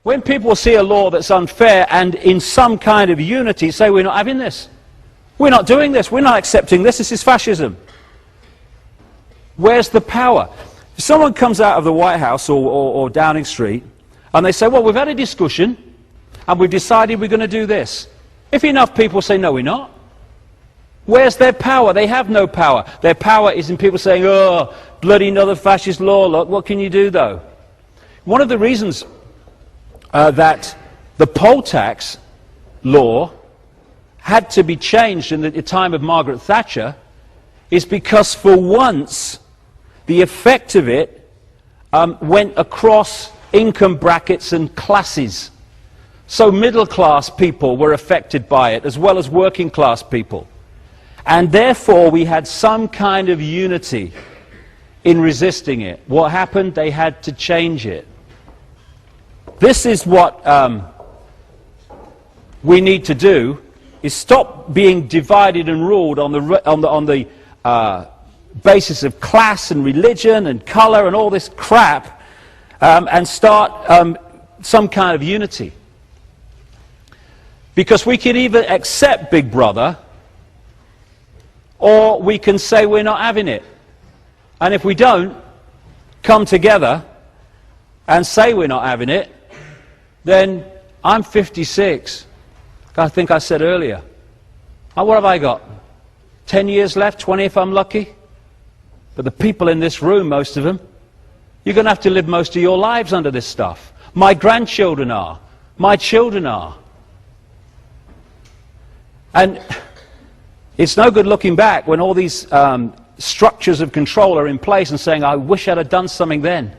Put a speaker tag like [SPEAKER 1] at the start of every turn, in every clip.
[SPEAKER 1] When people see a law that's unfair and in some kind of unity say, we're not having this, we're not doing this, we're not accepting this, this is fascism. Where's the power? If someone comes out of the White House or Downing Street and they say, well, we've had a discussion and we've decided we're going to do this. If enough people say, no, we're not, where's their power? They have no power. Their power is in people saying, oh, bloody another fascist law, look, what can you do though? One of the reasons that the poll tax law had to be changed in the time of Margaret Thatcher is because for once the effect of it went across income brackets and classes. So middle class people were affected by it as well as working class people. And therefore we had some kind of unity in resisting it. What happened? They had to change it. This is what we need to do, is stop being divided and ruled on the basis of class and religion and colour and all this crap, and start some kind of unity. Because we can either accept Big Brother, or we can say we're not having it. And if we don't come together and say we're not having it, then I'm 56. I think I said earlier. What have I got? 10 years left, 20 if I'm lucky? But the people in this room, most of them, you're going to have to live most of your lives under this stuff. My grandchildren are. My children are. And it's no good looking back when all these structures of control are in place and saying, I wish I'd have done something then.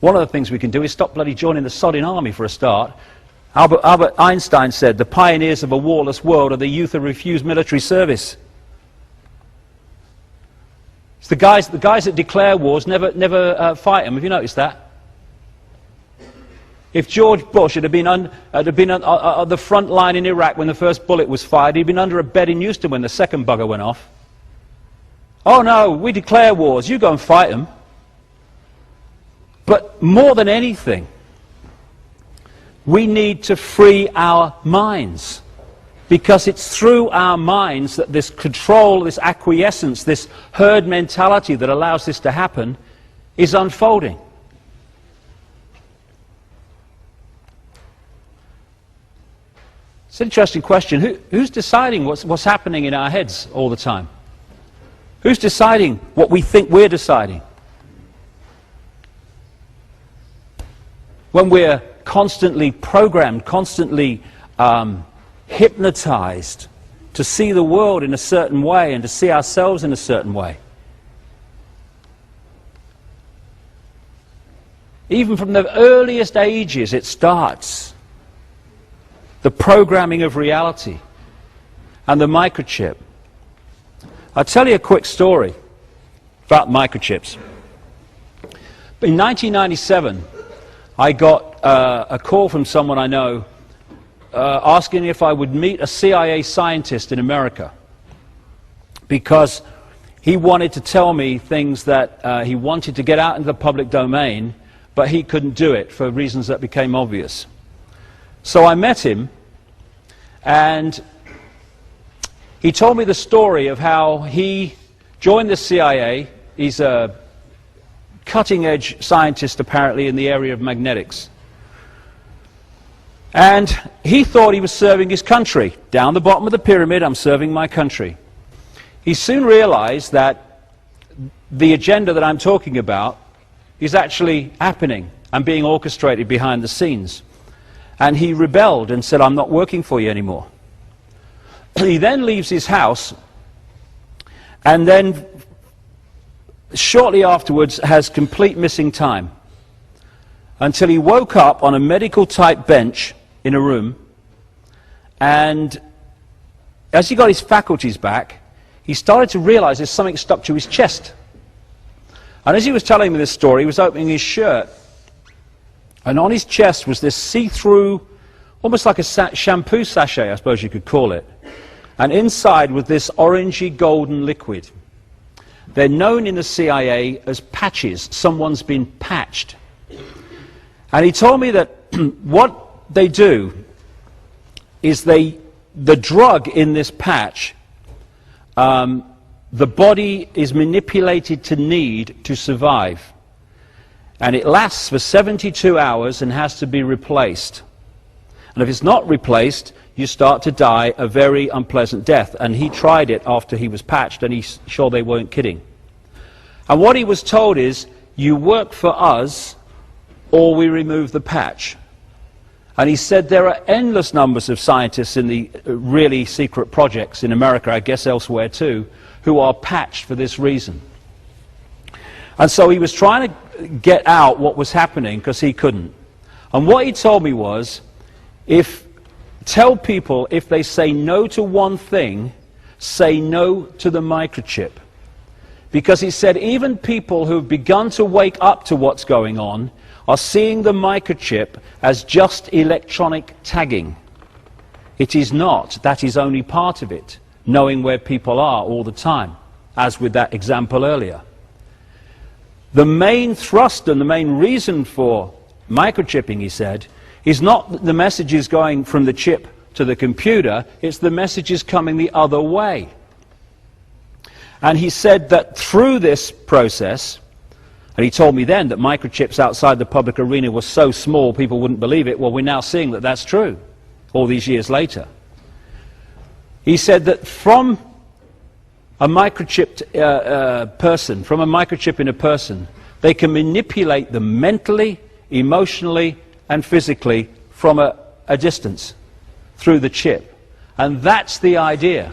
[SPEAKER 1] One of the things we can do is stop bloody joining the sodding army for a start. Albert Einstein said, the pioneers of a warless world are the youth who refuse military service. It's the guys that declare wars never fight them. Have you noticed that? If George Bush had been on the front line in Iraq when the first bullet was fired, he'd been under a bed in Houston when the second bugger went off. Oh no, we declare wars, you go and fight them. But more than anything, we need to free our minds, because it's through our minds that this control, this acquiescence, this herd mentality that allows this to happen is unfolding. It's an interesting question. Who's deciding what's happening in our heads all the time? Who's deciding what we think we're deciding? When we're constantly programmed, constantly hypnotized to see the world in a certain way and to see ourselves in a certain way. Even from the earliest ages it starts. The programming of reality and the microchip. I'll tell you a quick story about microchips. In 1997, I got a call from someone I know asking if I would meet a CIA scientist in America, because he wanted to tell me things that he wanted to get out into the public domain, but he couldn't do it for reasons that became obvious. So I met him, and he told me the story of how he joined the CIA. He's a cutting-edge scientist, apparently, in the area of magnetics. And he thought he was serving his country. Down the bottom of the pyramid, I'm serving my country. He soon realized that the agenda that I'm talking about is actually happening and being orchestrated behind the scenes. And he rebelled and said, I'm not working for you anymore. He then leaves his house, and then shortly afterwards has complete missing time, until he woke up on a medical type bench in a room, and as he got his faculties back, he started to realize there's something stuck to his chest. And as he was telling me this story, he was opening his shirt, and on his chest was this see-through, almost like a shampoo sachet, I suppose you could call it, and inside was this orangey golden liquid. They're known in the CIA as patches. Someone's been patched. And he told me that what they do is the drug in this patch, the body is manipulated to need to survive. And it lasts for 72 hours and has to be replaced. And if it's not replaced, you start to die a very unpleasant death. And he tried it after he was patched, and he's sure they weren't kidding. And what he was told is, you work for us, or we remove the patch. And he said there are endless numbers of scientists in the really secret projects in America, I guess elsewhere too, who are patched for this reason. And so he was trying to get out what was happening because he couldn't. And what he told me was, tell people if they say no to one thing, say no to the microchip. Because he said even people who have begun to wake up to what's going on are seeing the microchip as just electronic tagging. It is not. That is only part of it, knowing where people are all the time, as with that example earlier. The main thrust and the main reason for microchipping, he said, is not the messages going from the chip to the computer, it's the messages coming the other way. And he said that through this process, and he told me then that microchips outside the public arena were so small people wouldn't believe it. Well, we're now seeing that that's true, all these years later. He said that from a microchipped person, from a microchip in a person, they can manipulate them mentally, emotionally, and physically from a distance through the chip. And that's the idea,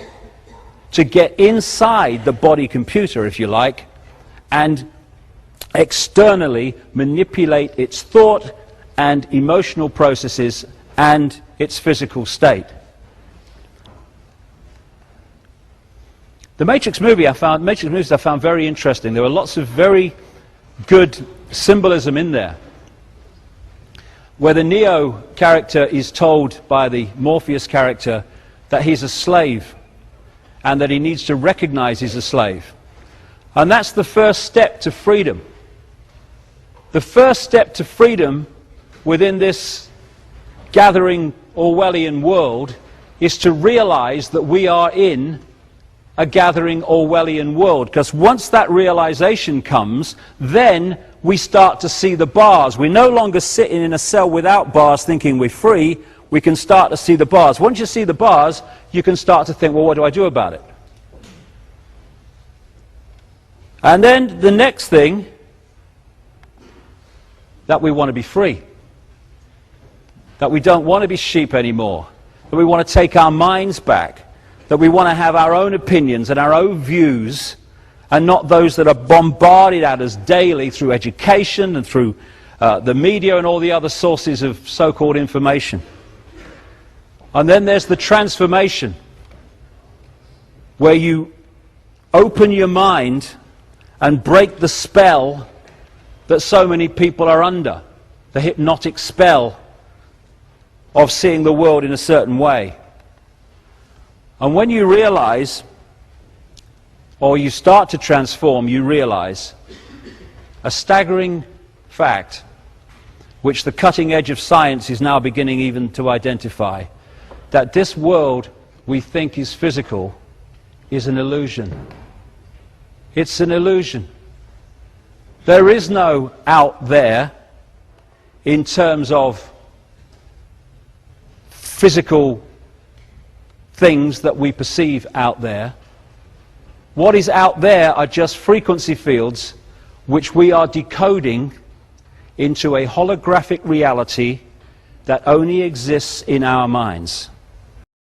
[SPEAKER 1] to get inside the body computer, if you like, and externally manipulate its thought and emotional processes and its physical state. The Matrix movies I found very interesting. There were lots of very good symbolism in there, where the Neo character is told by the Morpheus character that he's a slave and that he needs to recognize he's a slave. And that's the first step to freedom. The first step to freedom within this gathering Orwellian world is to realize that we are in a gathering Orwellian world. Because once that realization comes, then we start to see the bars. We're no longer sitting in a cell without bars thinking we're free. We can start to see the bars. Once you see the bars, you can start to think, well, what do I do about it? And then the next thing, that we want to be free. That we don't want to be sheep anymore. That we want to take our minds back. That we want to have our own opinions and our own views, and not those that are bombarded at us daily through education and through the media and all the other sources of so-called information. And then there's the transformation, where you open your mind and break the spell that so many people are under, the hypnotic spell of seeing the world in a certain way. And when you realize, or you start to transform, you realize a staggering fact, which the cutting edge of science is now beginning even to identify, that this world we think is physical is an illusion. It's an illusion. There is no out there in terms of physical things that we perceive out there. What is out there are just frequency fields which we are decoding into a holographic reality that only exists in our minds.